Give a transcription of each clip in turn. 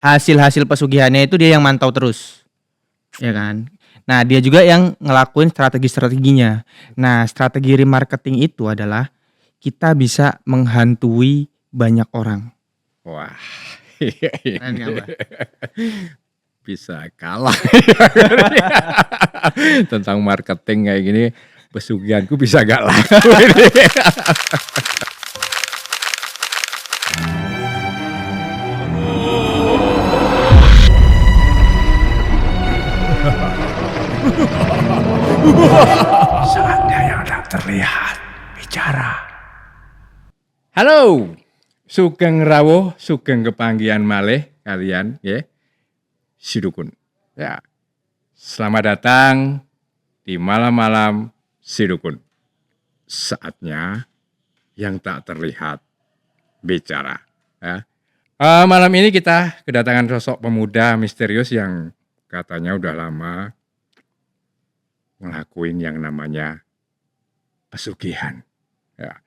hasil-hasil pesugihannya itu dia yang mantau terus, ya kan. Nah, dia juga yang ngelakuin strategi-strateginya. Nah, strategi remarketing itu adalah kita bisa menghantui banyak orang. Wah, Keren nggak, Mbah? bisa kalah. Tentang marketing kayak gini, pesugihanku bisa gak laku ini. Saatnya yang tak terlihat bicara. Halo, sugeng rawuh, sugeng kepanggihan malih kalian, ya, si dukun. Ya, selamat datang di malam-malam si dukun. Saatnya yang tak terlihat bicara. Ya. Malam ini kita kedatangan sosok pemuda misterius yang katanya udah lama ngelakuin yang namanya pesugihan. Ya.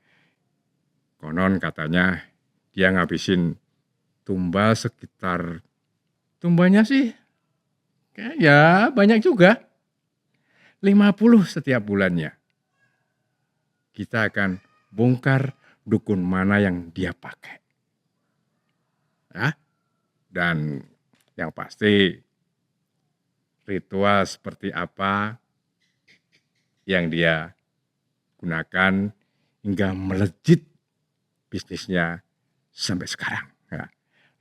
Konon katanya dia ngabisin tumbal sekitar, tumbanya sih ya banyak juga, 50 setiap bulannya. Kita akan bongkar dukun mana yang dia pakai. Ya. Dan yang pasti ritual seperti apa yang dia gunakan hingga melejit bisnisnya sampai sekarang. Ya.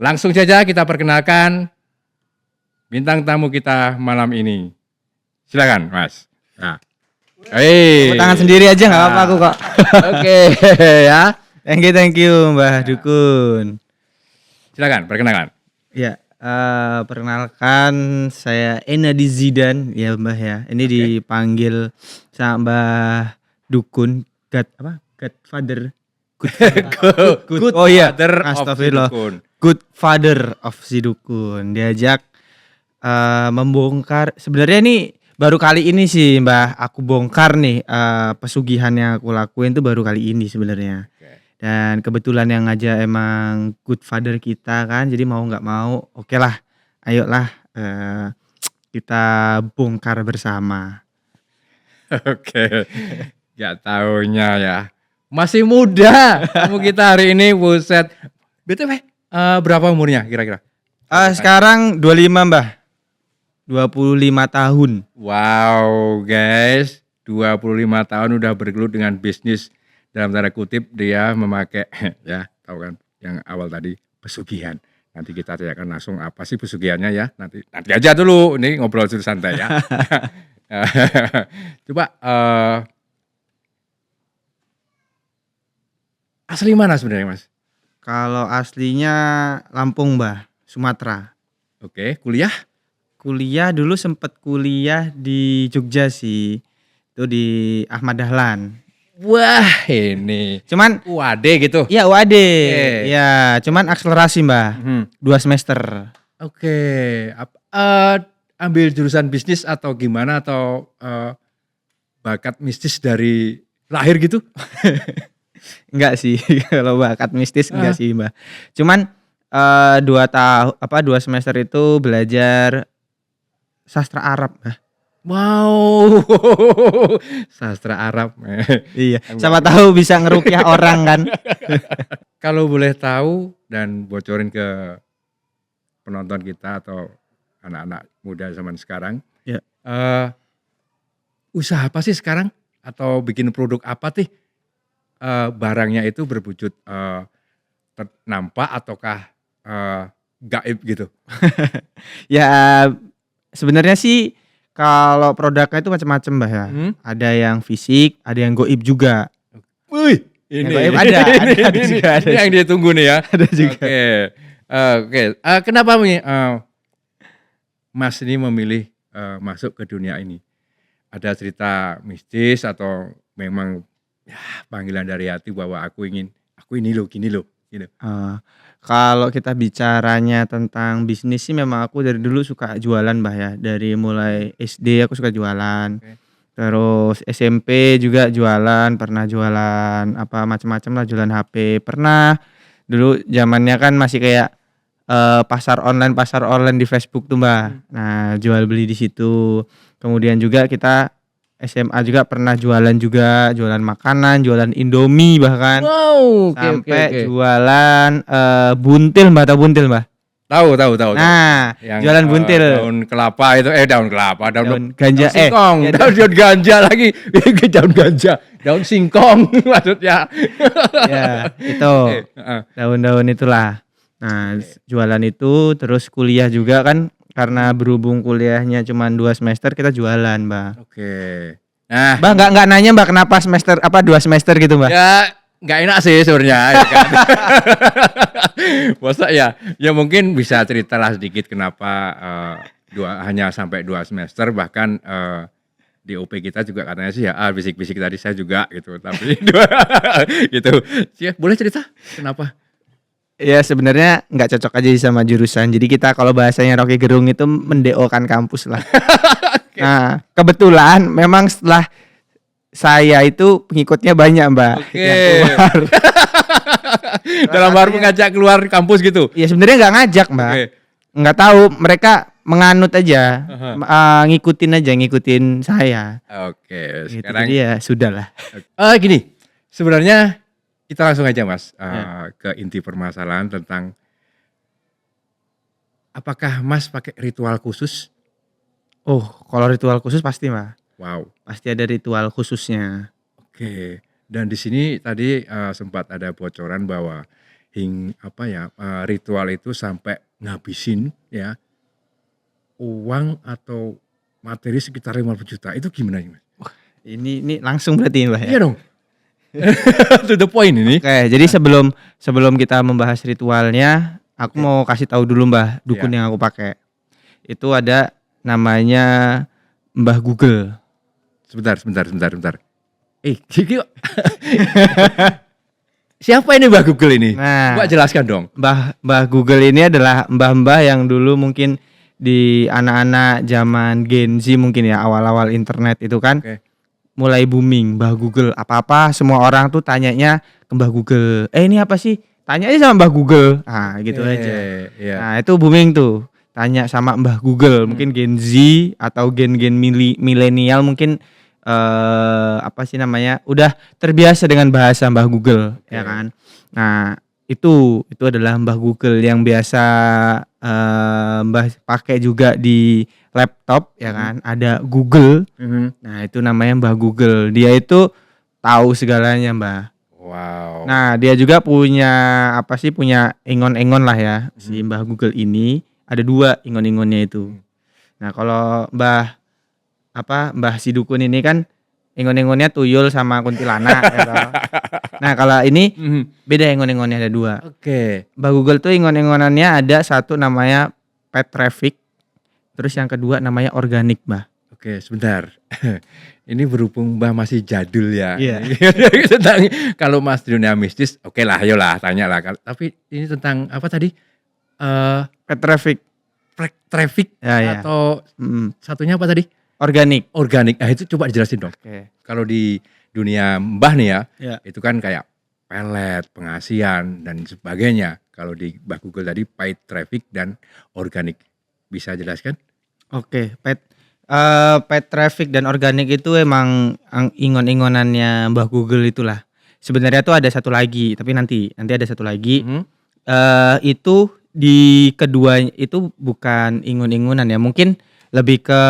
Langsung saja kita perkenalkan bintang tamu kita malam ini. Silakan, Mas. Nah. Tepuk tangan sendiri aja nggak apa-apa aku kok. Oke, ya. Thank you Mbah Dukun. Silakan, perkenalkan. Ya, perkenalkan saya Enadi Zidan ya Mbah ya. Ini dipanggil sama Mbah Dukun, Godfather. Oh iya, astagfirullah. Good father of si dukun. Diajak membongkar. Sebenarnya ini baru kali ini sih Mbah aku bongkar nih pesugihan yang aku lakuin tuh baru kali ini sebenarnya. Dan kebetulan yang ngajak emang good father kita kan, jadi mau nggak mau, oke lah, ayolah kita bongkar bersama. Oke, nggak taunya ya, masih muda kamu kita hari ini, buset. BTW, berapa umurnya kira-kira? Sekarang 25 Mbah, 25 tahun. Wow guys, 25 tahun udah bergelut dengan bisnis. Dalam tanda kutip dia memakai, ya tahu kan yang awal tadi pesugihan. Nanti kita tanyakan langsung apa sih pesugihannya ya. Nanti aja dulu, ini ngobrol santai ya. Coba asli mana sebenarnya Mas? Kalau aslinya Lampung Mbah, Sumatera. Oke, kuliah? Kuliah dulu sempet kuliah di Jogja sih, itu di Ahmad Dahlan. Wah ini, cuman UAD gitu? Iya UAD, ya cuman akselerasi Mbah, 2 semester. Oke, ambil jurusan bisnis atau gimana, atau bakat mistis dari lahir gitu? Enggak sih, kalau bakat mistis enggak sih Mbah. Cuman 2 semester itu belajar sastra Arab Mbah. Wow, sastra Arab. Iya, siapa tahu bisa ngerukyah orang kan. Kalau boleh tahu dan bocorin ke penonton kita atau anak-anak muda zaman sekarang, ya. Usaha apa sih sekarang? Atau bikin produk apa sih? Barangnya itu berwujud nampak ataukah gaib gitu? Ya sebenarnya sih kalau produknya itu macam-macam Mbah ya. Ada yang fisik, ada yang goib juga. Wih, ini goib ada juga. Ini yang dia tunggu nih ya. Ada juga. Oke. Kenapa Mas ini memilih masuk ke dunia ini? Ada cerita mistis atau memang ya panggilan dari hati bahwa aku ini loh, gini loh, gitu. Kalau kita bicaranya tentang bisnis sih memang aku dari dulu suka jualan Mbah ya. Dari mulai SD aku suka jualan. Terus SMP juga jualan, pernah jualan apa macam-macam lah, jualan HP. Pernah dulu zamannya kan masih kayak pasar online di Facebook tuh, Mbak. Nah, jual beli di situ. Kemudian juga kita SMA juga pernah jualan juga, jualan makanan, jualan Indomie bahkan. Wow, Sampai jualan buntil, Mbak, tahu buntil, Mbak? Tahu. Nah, Yang jualan buntil. daun kelapa itu daun kelapa, Daun ganja, singkong, ya, daun ganja lagi. Daun ganja, daun singkong maksudnya. ya itu daun-daun itulah. Nah, jualan itu terus kuliah juga kan, karena berhubung kuliahnya cuma 2 semester kita jualan, Mbak. Oke. Nah, Mbak nggak nanya, Mbak, kenapa 2 semester gitu, Mbak? ya nggak enak sih sebenarnya, ya kan? Masa ya mungkin bisa ceritalah sedikit kenapa hanya sampai 2 semester, bahkan di OP kita juga katanya sih ya bisik-bisik tadi saya juga gitu, tapi gitu. Ya, boleh cerita kenapa? Ya sebenarnya nggak cocok aja sih sama jurusan. Jadi kita kalau bahasanya Rocky Gerung itu mendeokan kampus lah. Nah, kebetulan memang setelah saya itu pengikutnya banyak, Mbak. Oke. Yang keluar. Dalam hal mengajak keluar kampus gitu. Ya sebenarnya nggak ngajak, Mbak. Oke. Nggak tahu, mereka menganut aja, ngikutin saya. Oke, Gitu. sekarang Jadi ya sudahlah. gini, sebenarnya kita langsung aja, Mas, ke inti permasalahan tentang apakah Mas pakai ritual khusus? Oh, kalau ritual khusus pasti, Mbak. Wow. Pasti ada ritual khususnya. Oke. Dan di sini tadi sempat ada bocoran bahwa ritual itu sampai ngabisin ya uang atau materi sekitar 50 juta. Itu gimana nih, Mas? Ini langsung berarti, Mbak, ya? Iya dong. To the point ini. Oke, jadi sebelum kita membahas ritualnya, aku mau kasih tahu dulu, Mbah, dukun yang aku pakai. Itu ada namanya Mbah Google. Sebentar. Gigi. Siapa ini Mbah Google ini? Nah, Mbak jelaskan dong. Mbah Google ini adalah mbah-mbah yang dulu mungkin di anak-anak zaman Gen Z mungkin ya, awal-awal internet itu kan. Oke. Mulai booming Mbah Google, apa-apa semua orang tuh tanyanya ke Mbah Google. Ini apa sih? Tanya aja sama Mbah Google. Nah, gitu aja. Iya. Nah, itu booming tuh. Tanya sama Mbah Google. Mungkin Gen Z atau gen-gen milenial mungkin apa sih namanya? Udah terbiasa dengan bahasa Mbah Google, ya kan? Nah, itu adalah Mbah Google yang biasa Mbah pakai juga di laptop, ya kan? Ada Google. Nah, itu namanya Mbah Google. Dia itu tahu segalanya, Mbah. Wow. Nah, dia juga punya punya ingon-ingon lah ya, si Mbah Google ini. Ada 2 ingon-ingonnya itu. Nah, kalau Mbah si dukun ini kan ingon-ingonnya tuyul sama kuntilanak gitu. Nah, kalau ini beda, ingon-ingonnya ada 2. Oke. Mbah Google tuh ingon-ingonannya ada 1 namanya pet traffic, terus yang kedua namanya organik, Mbah. Oke, sebentar. Ini berhubung Mbah masih jadul ya. Iya. Tentang kalau Mas dunia mistis, oke lah, ayolah tanya lah. Tapi ini tentang apa tadi? Pet traffic. Traffic Ya. atau satunya apa tadi? Organik. Organik. Itu coba dijelasin dong. Oke. Kalau di dunia Mbah nih ya, Ya. itu kan kayak pelet, pengasian dan sebagainya. Kalau di Mbah Google tadi paid traffic dan organik. Bisa jelaskan? Oke, pet traffic dan organik itu emang ingon-ingonannya Mbah Google itulah. Sebenarnya tuh ada satu lagi, tapi nanti ada satu lagi. Itu di kedua itu bukan ingun-ingunan ya, mungkin lebih ke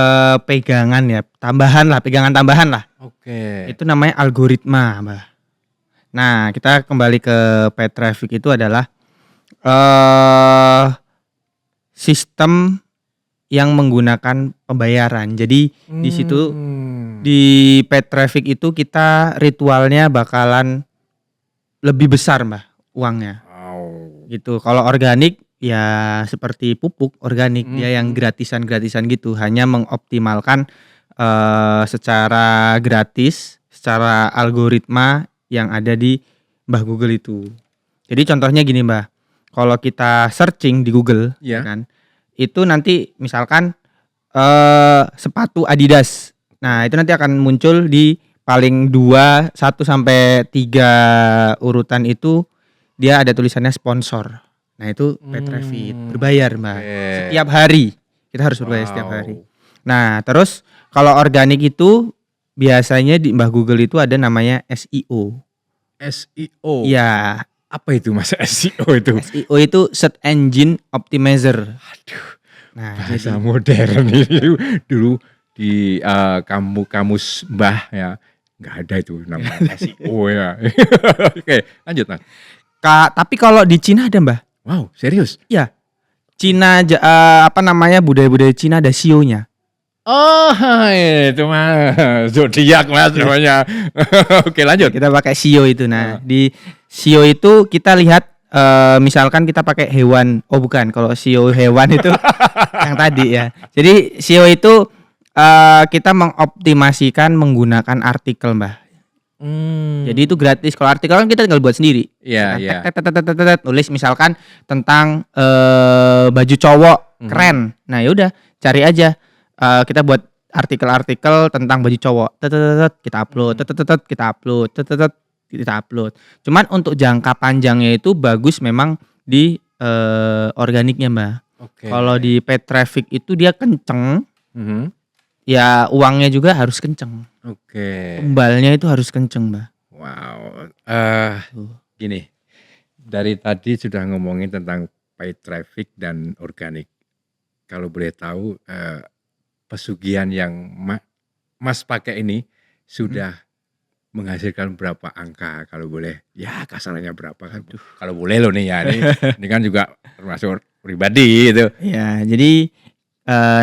pegangan ya, pegangan tambahan lah. Oke. Itu namanya algoritma, Mbah. Nah, kita kembali ke pet traffic. Itu adalah sistem yang menggunakan pembayaran. Jadi di situ di pet traffic itu kita ritualnya bakalan lebih besar, Mbah, uangnya. Wow. Gitu. Kalau organik ya seperti pupuk organik, dia yang gratisan gitu, hanya mengoptimalkan secara gratis, secara algoritma yang ada di Mbah Google itu. Jadi contohnya gini, Mbah. Kalau kita searching di Google, kan, itu nanti misalkan sepatu Adidas. Nah, itu nanti akan muncul di paling 1 sampai 3 urutan itu dia ada tulisannya sponsor. Nah itu Petrafit berbayar Mbak. Oke. Setiap hari kita harus berbayar setiap Wow. hari. Nah terus kalau organik itu biasanya di Mbah Google itu ada namanya SEO. SEO. Iya, Apa itu Mas SEO itu? SEO itu Search Engine Optimizer. Aduh, Nah bahasa jadi modern ini dulu di kamus Mbah ya nggak ada itu nama SEO ya. Oke, lanjut Mas. Tapi kalau di Cina ada Mbah. Wow, serius? Iya, Cina apa namanya budaya-budaya Cina ada SEO-nya. Oh, itu mah zodiak Mas namanya. Oke, lanjut. Kita pakai SEO itu. Nah, di SEO itu kita lihat misalkan kita pakai hewan. Oh, bukan. Kalau SEO hewan itu yang tadi ya. Jadi SEO itu kita mengoptimasikan menggunakan artikel, Mbah. Jadi itu gratis. Kalau artikel kan kita tinggal buat sendiri. Iya, Kan iya. nulis misalkan tentang baju cowok keren. Nah, yaudah cari aja. Kita buat artikel-artikel tentang baju cowok. Kita upload. Kita upload. Cuman untuk jangka panjangnya itu bagus memang di organiknya, Mbak. Oke. Kalau di paid traffic itu dia kenceng, Mhm. ya uangnya juga harus kenceng. Oke. Kembalnya itu harus kenceng, Mbak. Wow. Tuh. Gini. Dari tadi sudah ngomongin tentang paid traffic dan organik. Kalau boleh tahu pesugihan yang Mas pakai ini sudah menghasilkan berapa angka kalau boleh? Ya kasarannya berapa kan? Kalau boleh loh nih ya. Ini kan juga termasuk pribadi itu. Ya, jadi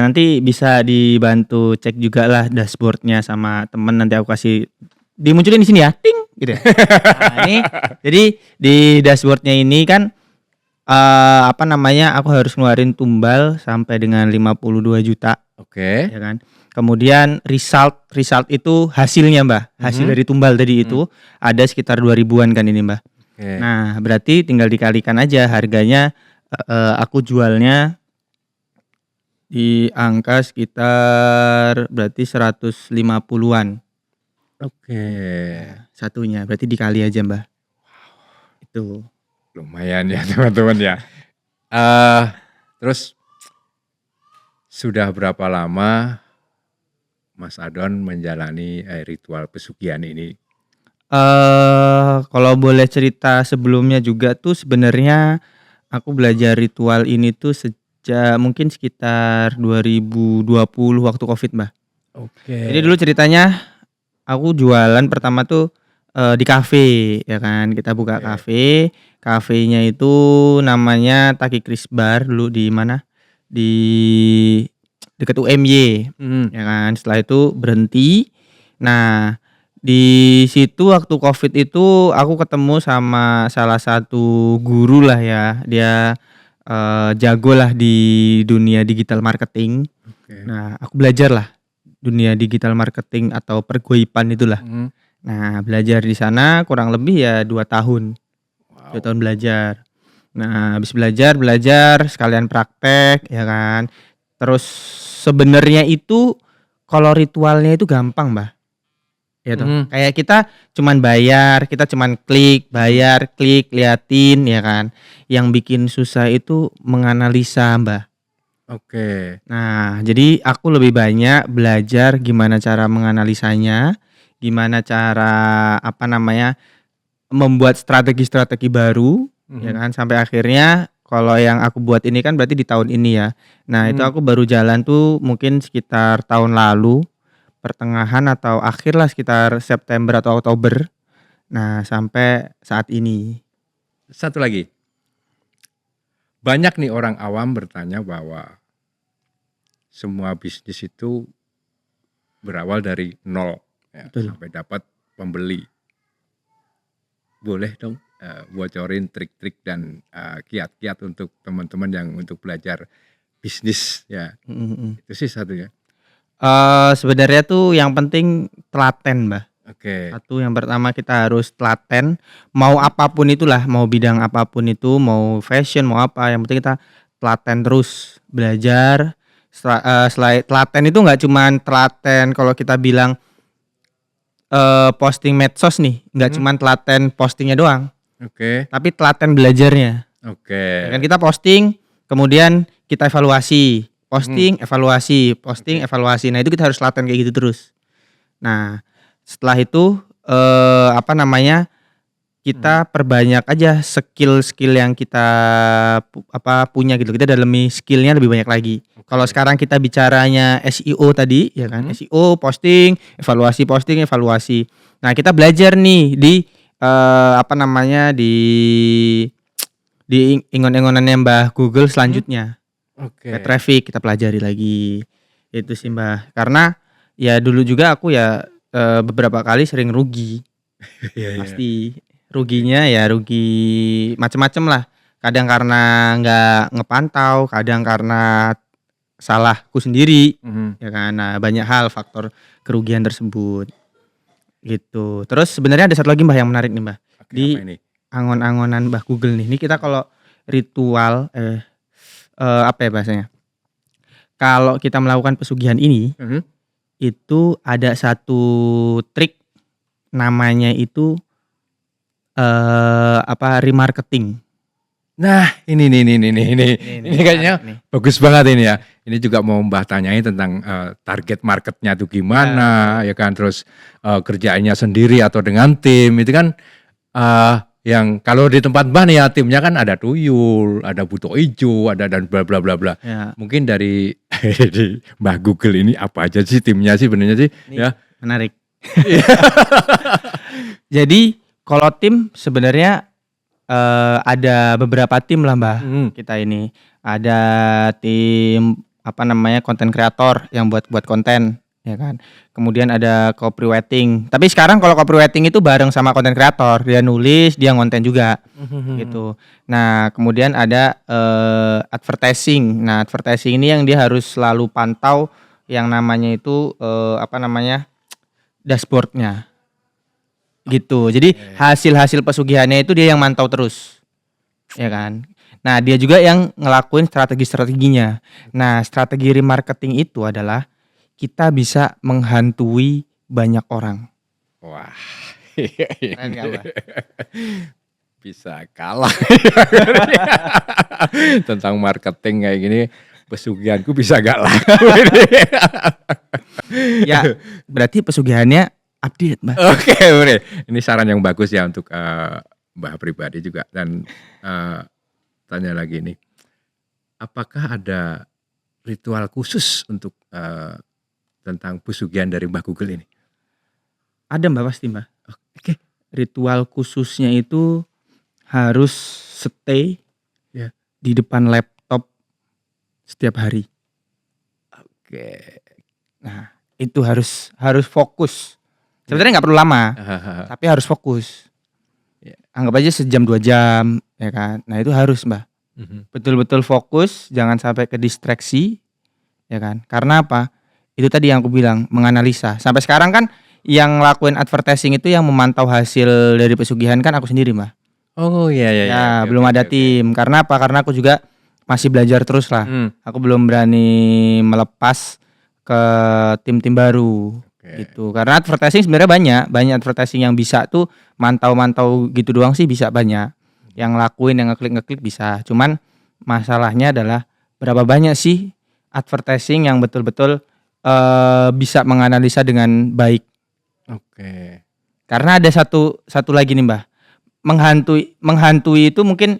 nanti bisa dibantu cek juga lah dashboardnya sama temen, nanti aku kasih dimunculin di sini ya, ting gitu. Nah, ini jadi di dashboardnya ini kan apa namanya, aku harus ngeluarin tumbal sampai dengan 52 juta Oke. ya kan. Kemudian result itu hasilnya, Mbah. Hasil dari tumbal tadi itu ada sekitar 2000-an kan ini, Mbah. Oke. Nah, berarti tinggal dikalikan aja harganya. Aku jualnya di angka sekitar berarti 150-an Oke. satunya. Berarti dikali aja, Mbah. Itu. Lumayan ya teman-teman ya. Terus sudah berapa lama Mas Adon menjalani ritual pesugihan ini? Kalau boleh cerita sebelumnya juga tuh sebenarnya aku belajar ritual ini tuh sejak mungkin sekitar 2020 waktu Covid, Mbah. Oke. Jadi dulu ceritanya aku jualan pertama tuh di kafe ya kan. Kita buka kafe. Kafenya itu namanya Taki Kris Bar dulu di mana? Di dekat UMY ya kan. Setelah itu berhenti. Nah, di situ waktu Covid itu aku ketemu sama salah satu guru lah ya. Dia jago lah di dunia digital marketing. Oke. Nah, aku belajar lah dunia digital marketing atau pergoipan itulah. Nah, belajar di sana kurang lebih ya 2 tahun. 2 tahun belajar. Nah, habis belajar sekalian praktek ya kan. Terus sebenarnya itu kalau ritualnya itu gampang, Mbah. Ya toh. Kayak kita cuman bayar, kita cuman klik, bayar, klik, liatin ya kan. Yang bikin susah itu menganalisa, Mbah. Oke. Nah, jadi aku lebih banyak belajar gimana cara menganalisanya, gimana cara apa namanya, membuat strategi-strategi baru ya kan, sampai akhirnya kalau yang aku buat ini kan berarti di tahun ini ya. Nah, itu aku baru jalan tuh mungkin sekitar tahun lalu, pertengahan atau akhir lah, sekitar September atau Oktober. Nah, sampai saat ini. Satu lagi. Banyak nih orang awam bertanya bahwa semua bisnis itu berawal dari nol ya, Betul. sampai dapat pembeli. Boleh dong bocorin trik-trik dan kiat-kiat untuk teman-teman yang untuk belajar bisnis ya. Itu sih satunya. Sebenarnya tuh yang penting telaten, Mbah. Oke. Satu, yang pertama kita harus telaten, mau apapun itulah, mau bidang apapun itu, mau fashion, mau apa, yang penting kita telaten terus, belajar. Selain telaten itu nggak cuman telaten kalau kita bilang posting medsos nih, nggak cuman telaten postingnya doang, Oke. tapi telaten belajarnya. Oke. Ya kan kita posting, kemudian kita evaluasi, posting, evaluasi, posting, evaluasi. Nah itu kita harus latihan kayak gitu terus. Nah setelah itu apa namanya, kita perbanyak aja skill-skill yang kita punya gitu. Kita dalemi skillnya lebih banyak lagi. Kalau sekarang kita bicaranya SEO tadi, ya kan, SEO, posting, evaluasi. Nah kita belajar nih di apa namanya, di ingon-ingonannya Mbah Google selanjutnya. Oke. Kayak traffic kita pelajari lagi. Itu sih Mbah. Karena ya dulu juga aku ya beberapa kali sering rugi. Iya, iya. Pasti ruginya ya rugi macem-macem lah. Kadang karena nggak ngepantau, kadang karena salahku sendiri, Mhm. ya kan. Nah banyak hal faktor kerugian tersebut gitu. Terus sebenarnya ada satu lagi Mbah yang menarik nih Mbah. Oke, Di apa ini? angon-angonan Mbah Google nih. Ini kita kalau ritual apa ya bahasanya? Kalau kita melakukan pesugihan ini, Mhm. itu ada satu trik namanya itu remarketing. Nah, ini kayaknya Menarik nih. bagus banget ini ya. Ini juga mau Mbah tanyain tentang target marketnya tuh gimana, ya kan. Terus kerjaannya sendiri atau dengan tim itu kan yang kalau di tempat Mbah nih ya timnya kan ada tuyul, ada buto ijo, ada dan bla bla bla bla. Ya, Mungkin dari di Mbah Google ini apa aja sih timnya sih sebenarnya sih ini ya. menarik. Jadi kalau tim sebenarnya ada beberapa tim lah Mbah. Mhm. Kita ini ada tim apa namanya, konten kreator yang buat konten, ya kan. Kemudian ada copywriting. Tapi sekarang kalau copywriting itu bareng sama konten kreator, dia nulis, dia ngonten juga gitu. Nah, kemudian ada advertising. Nah, advertising ini yang dia harus selalu pantau yang namanya itu apa namanya, dashboardnya gitu. Jadi hasil-hasil pesugihannya itu dia yang mantau terus, ya kan. Nah dia juga yang ngelakuin strategi-strateginya. Nah strategi remarketing itu adalah kita bisa menghantui banyak orang. Wah. Keren nggak, Mbah? Bisa kalah. Tentang marketing kayak gini, pesugihanku bisa gak laku ini. Ya berarti pesugihannya update Mbah. Oke, boleh. Ini saran yang bagus ya untuk Mbah pribadi juga. Dan tanya lagi nih, apakah ada ritual khusus untuk tentang pesugihan dari Mbah Google ini? Ada Mbah, pasti Mbah. Oke. Ritual khususnya itu harus stay Ya. di depan laptop setiap hari. Oke. Nah itu harus fokus. Sebenarnya nggak perlu lama, tapi harus fokus. Ya. Anggap aja sejam 2 jam, ya kan. Nah itu harus Mbah. Betul-betul fokus, jangan sampai ke distraksi, ya kan. Karena apa? Itu tadi yang aku bilang, menganalisa. Sampai sekarang kan yang ngelakuin advertising itu yang memantau hasil dari pesugihan kan aku sendiri Mbah. Oh iya iya. Ya Oke, belum oke, ada oke. tim. Karena apa? Karena aku juga masih belajar terus lah. Aku belum berani melepas ke tim-tim baru. Oke. Gitu. Karena advertising sebenarnya banyak advertising yang bisa tuh mantau-mantau gitu doang sih bisa banyak. Yang lakuin, yang ngeklik bisa. Cuman masalahnya adalah berapa banyak sih advertising yang betul-betul bisa menganalisa dengan baik. Oke. Karena ada satu lagi nih Mbah. Menghantui itu mungkin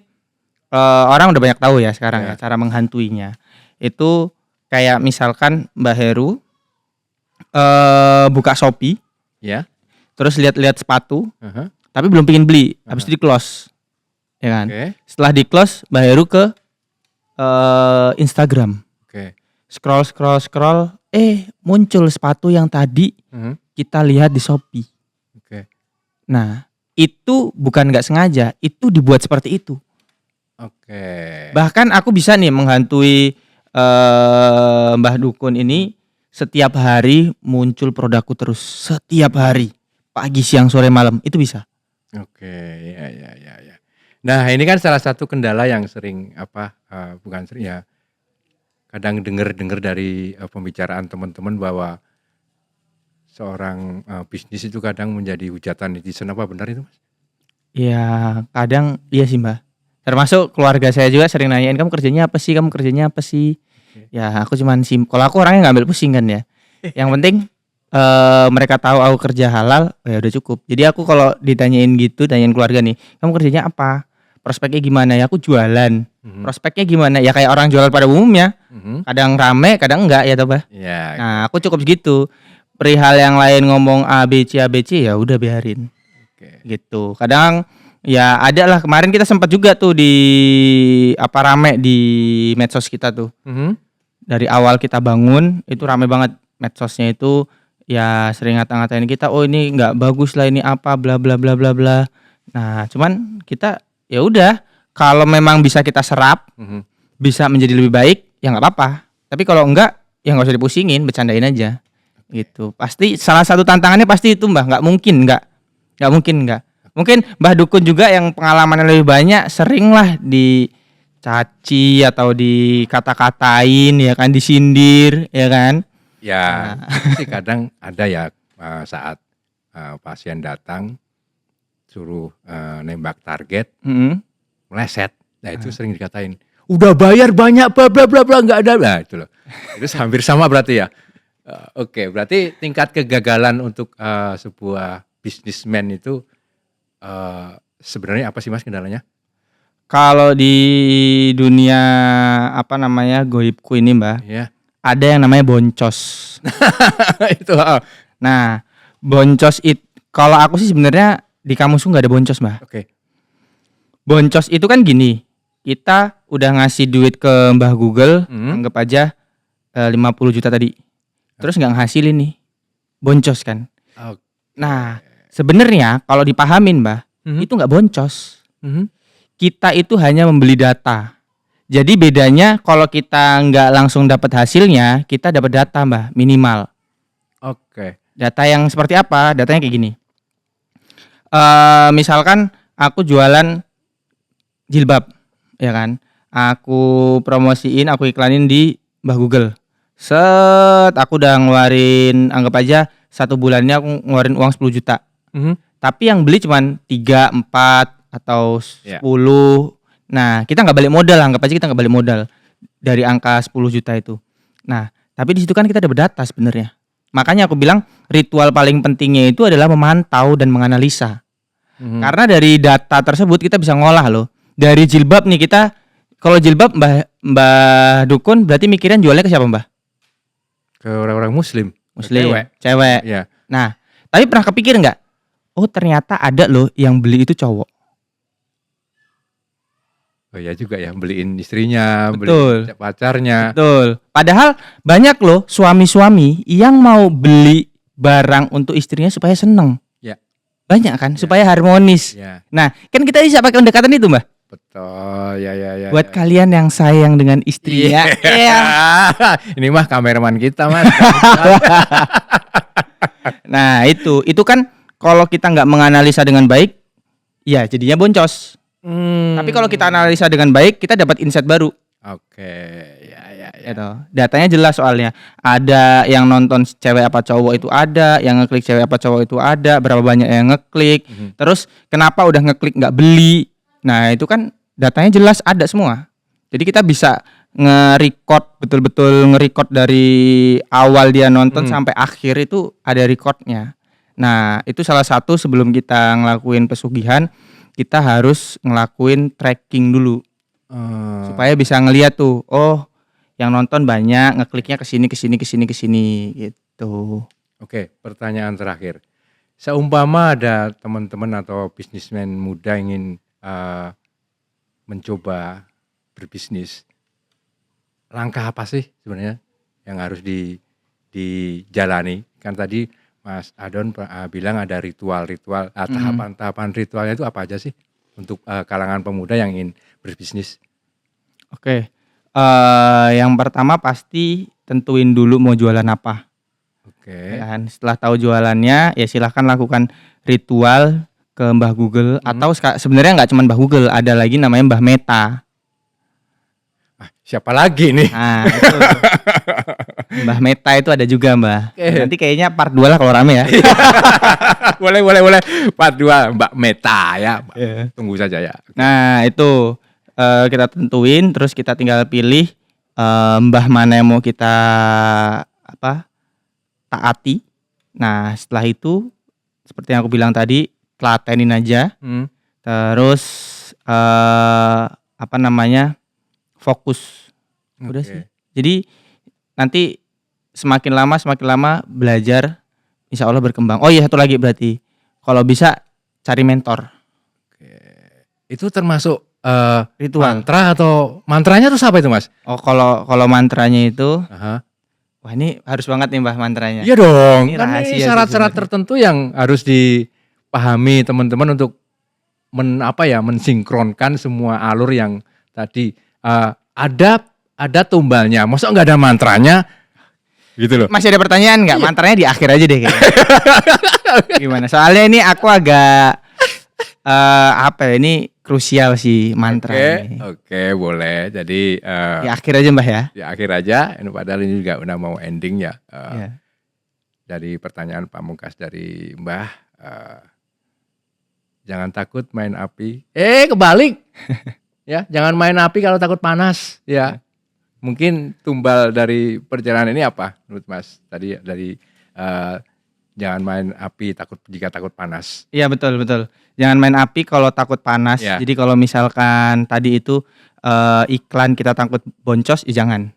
orang udah banyak tahu ya sekarang ya cara menghantuinya. Itu kayak misalkan Mbah Heru buka Shopee, Ya. terus lihat-lihat sepatu, Aha. tapi belum pengen beli, habis itu di close, ya kan? Oke. Setelah di close, Mbah Heru ke Instagram, Oke. scroll, muncul sepatu yang tadi Mhm. kita lihat di Shopee. Oke. Nah, itu bukan nggak sengaja, itu dibuat seperti itu. Oke. Bahkan aku bisa nih menghantui Mbah Dukun ini setiap hari muncul produkku terus, setiap hari, pagi, siang, sore, malam, itu bisa. Oke, ya. Nah, ini kan salah satu kendala yang sering bukan sering ya. Kadang dengar dari pembicaraan teman-teman bahwa seorang bisnis itu kadang menjadi hujatan netizen, apa benar itu, Mas? Ya kadang iya sih Mbah. Termasuk keluarga saya juga sering nanyain, "Kamu kerjanya apa sih? Kamu kerjanya apa sih?" Ya aku cuman kalau aku orangnya nggak ambil pusing kan ya. Yang penting mereka tahu aku kerja halal, ya udah cukup. Jadi aku kalau ditanyain gitu, tanyain keluarga nih, "Kamu kerjanya apa? Prospeknya gimana?" Ya aku jualan. Prospeknya gimana? Ya kayak orang jualan pada umumnya. Kadang rame, kadang enggak ya toh, Bah. Ya. Nah, aku cukup segitu. Perihal yang lain ngomong ABC ya udah biarin. Oke. Gitu. Kadang ya ada lah, kemarin kita sempat juga tuh di rame di medsos kita tuh. Dari awal kita bangun itu rame banget medsosnya itu, ya sering ngata-ngatain kita, "Oh ini nggak bagus lah, ini apa bla bla bla bla bla." Nah, cuman kita ya udah, kalau memang bisa kita serap, bisa menjadi lebih baik, ya nggak apa-apa. Tapi kalau enggak, ya nggak usah dipusingin, bercandain aja. Gitu. Pasti salah satu tantangannya pasti itu, Mbah. Nggak mungkin enggak. Mungkin Mbah Dukun juga yang pengalamannya lebih banyak, sering lah dicaci atau dikata-katain ya kan, disindir ya kan. Ya, sih kadang ada ya saat pasien datang suruh nembak target, meleset. Nah itu sering dikatain, "Udah bayar banyak bla bla bla bla, nggak ada." Nah itu loh. Itu hampir sama berarti ya. Oke, berarti tingkat kegagalan untuk sebuah bisnismen itu sebenarnya apa sih Mas kendalanya? Kalau di dunia goibku ini, Mbah, Ya. ada yang namanya boncos. Itu. Nah, boncos kalau aku sih sebenarnya di kamusku nggak ada boncos, Mbah. Oke. Boncos itu kan gini, kita udah ngasih duit ke Mbah Google, anggap aja 50 juta tadi. Terus nggak ngasilin nih. Boncos kan. Oke. Nah, sebenarnya kalau dipahamin, Mbah, itu nggak boncos. Kita itu hanya membeli data. Jadi bedanya kalau kita nggak langsung dapat hasilnya, kita dapat data, Mbah, minimal. Oke. Data yang seperti apa? Datanya kayak gini. Misalkan aku jualan jilbab, ya kan? Aku promosiin, aku iklanin di Mbah Google. Aku udah ngeluarin, anggap aja 1 bulannya aku ngeluarin uang 10 juta. Tapi yang beli cuman 3, 4 atau 10. Nah, kita nggak balik modal, anggap aja kita nggak balik modal dari angka 10 juta itu. Nah, tapi di situ kan kita dapat data sebenarnya. Makanya aku bilang ritual paling pentingnya itu adalah memantau dan menganalisa. Karena dari data tersebut kita bisa ngolah loh. Dari jilbab nih, kita kalau jilbab Mbah Dukun berarti mikirin jualnya ke siapa, Mbah? Ke orang-orang muslim. Cewek. Ya. Nah, tapi pernah kepikir nggak? Oh ternyata ada loh yang beli itu cowok. Oh ya juga ya, beliin istrinya, Betul. beliin pacarnya. Betul. Padahal banyak loh suami-suami yang mau beli barang untuk istrinya supaya seneng. Ya. Banyak kan, supaya harmonis. Ya. Nah, kan kita bisa pakai pendekatan itu, Mbah. Betul. Ya. Buat kalian yang sayang dengan istrinya. Ini mah kameraman kita, Mas. Nah, itu kan kalau kita nggak menganalisa dengan baik, ya jadinya boncos. Tapi kalau kita analisa dengan baik, kita dapat insight baru. Oke, ya. Gitu. Datanya jelas soalnya. Ada yang nonton cewek apa cowok itu ada, yang ngeklik cewek apa cowok itu ada, berapa banyak yang ngeklik. Terus kenapa udah ngeklik nggak beli? Nah itu kan datanya jelas ada semua. Jadi kita bisa nge-record, betul-betul nge-record dari awal dia nonton sampai akhir itu ada recordnya. Nah itu salah satu sebelum kita ngelakuin pesugihan, kita harus ngelakuin tracking dulu. Supaya bisa ngeliat tuh, oh yang nonton banyak, ngekliknya kesini gitu. Oke, pertanyaan terakhir. Seumpama ada teman-teman atau bisnismen muda ingin mencoba berbisnis, langkah apa sih sebenarnya yang harus dijalani? Kan tadi Mas Adon bilang ada ritual-ritual, tahapan-tahapan ritualnya itu apa aja sih untuk kalangan pemuda yang ingin berbisnis? Oke, yang pertama pasti tentuin dulu mau jualan apa. Oke. Dan setelah tahu jualannya, ya silahkan lakukan ritual ke Mbah Google. Atau sebenarnya nggak cuma Mbah Google, ada lagi namanya Mbah Meta. Siapa lagi nih? Nah, itu. Mbah Meta itu ada juga, Mbah. Nanti kayaknya part 2 lah kalau rame ya. boleh. Part 2 Mbak Meta ya. Tunggu saja ya. Nah, itu kita tentuin, terus kita tinggal pilih mbah mana yang mau kita taati. Nah, setelah itu seperti yang aku bilang tadi, telatenin aja. Terus fokus. Udah sih. Jadi nanti semakin lama belajar, insya Allah berkembang. Oh iya, satu lagi berarti kalau bisa cari mentor. Itu termasuk Ritual. mantra atau mantranya tuh apa itu, Mas? Oh, kalau mantranya itu, wah ini harus banget nih Mbah mantranya. Iya dong. Ini Kan rahasia ini sih syarat-syarat sebenarnya. tertentu yang harus dipahami teman-teman untuk mensinkronkan semua alur yang tadi ada tumbalnya. Masa nggak ada mantranya? Gitu loh. Masih ada pertanyaan nggak? Mantranya di akhir aja deh kayaknya. Gimana? Soalnya ini aku agak ini krusial sih mantra ini. Oke, boleh. Jadi Di akhir aja Mbah ya. di akhir aja. Ini padahal ini juga udah mau ending ya. Iya. Dari pertanyaan pamungkas dari Mbah, jangan takut main api. Kebalik. Ya, jangan main api kalau takut panas. Ya, mungkin tumbal dari perjalanan ini apa, menurut Mas? Tadi dari jangan main api jika takut panas. Iya betul. Jangan main api kalau takut panas. Ya. Jadi kalau misalkan tadi itu iklan kita takut boncos, ya jangan.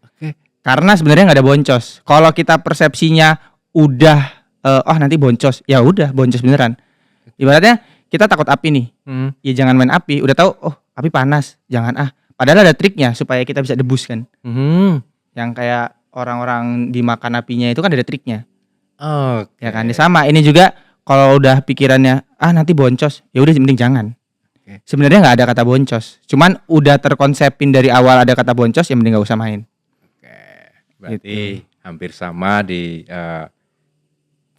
Oke. Karena sebenarnya nggak ada boncos. Kalau kita persepsinya udah nanti boncos, ya udah boncos beneran. Ibaratnya kita takut api nih, ya jangan main api. Udah tahu, api panas, jangan Padahal ada triknya supaya kita bisa debus kan. Yang kayak orang-orang dimakan apinya itu kan ada triknya. Oke. Ya kan, sama. Ini juga kalau udah pikirannya nanti boncos, ya udah mending jangan. Oke. Sebenarnya nggak ada kata boncos, cuman udah terkonsepin dari awal ada kata boncos, ya mending nggak usah main. Oke. Berarti hampir sama di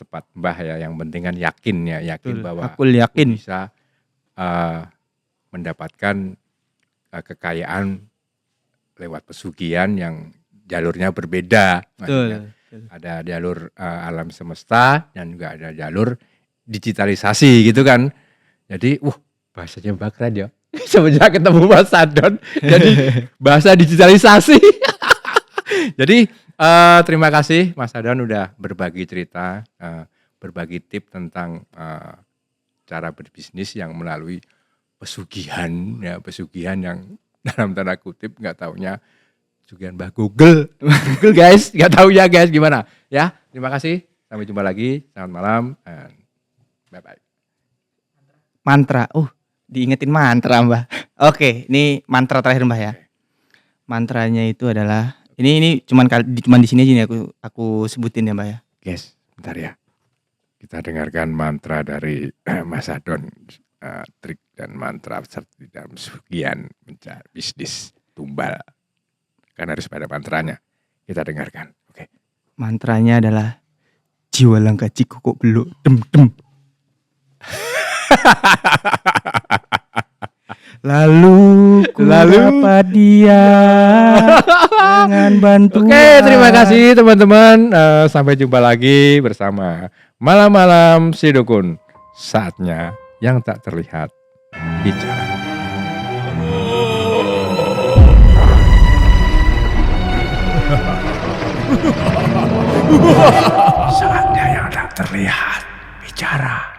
tempat Mbah ya. Yang penting kan yakin Betul. bahwa Aku yakin. bisa mendapatkan kekayaan lewat pesugihan yang jalurnya berbeda. Maksudnya, ada jalur alam semesta dan juga ada jalur digitalisasi gitu kan. Jadi, bahasanya Mbak keren ya. Semenjak ketemu Mas Adon, jadi bahasa digitalisasi. Jadi terima kasih Mas Adon udah berbagi cerita, berbagi tip tentang cara berbisnis yang melalui pesugihan yang dalam tanda kutip nggak taunya pesugihan Mbah Google guys, nggak tahu ya guys gimana ya. Terima kasih, sampai jumpa lagi, selamat malam, and bye bye. Mantra, diingetin mantra Mbah. Oke, ini mantra terakhir Mbah ya. Mantranya itu adalah ini cuman di sini aja nih aku sebutin ya Mbah ya. Guys, bentar ya. Kita dengarkan mantra dari Mas Adon, trik dan mantra seperti dalam pesugihan mencari bisnis tumbal. Kan harus pada mantranya. Kita dengarkan. Oke. Mantranya adalah jiwa langka ciku kok beluk dem. Lalu apa dia dengan bantuan. Oke, terima kasih teman-teman. Sampai jumpa lagi bersama Malam-Malam Si Dukun. Saatnya yang tak terlihat bicara. Saatnya yang tak terlihat bicara.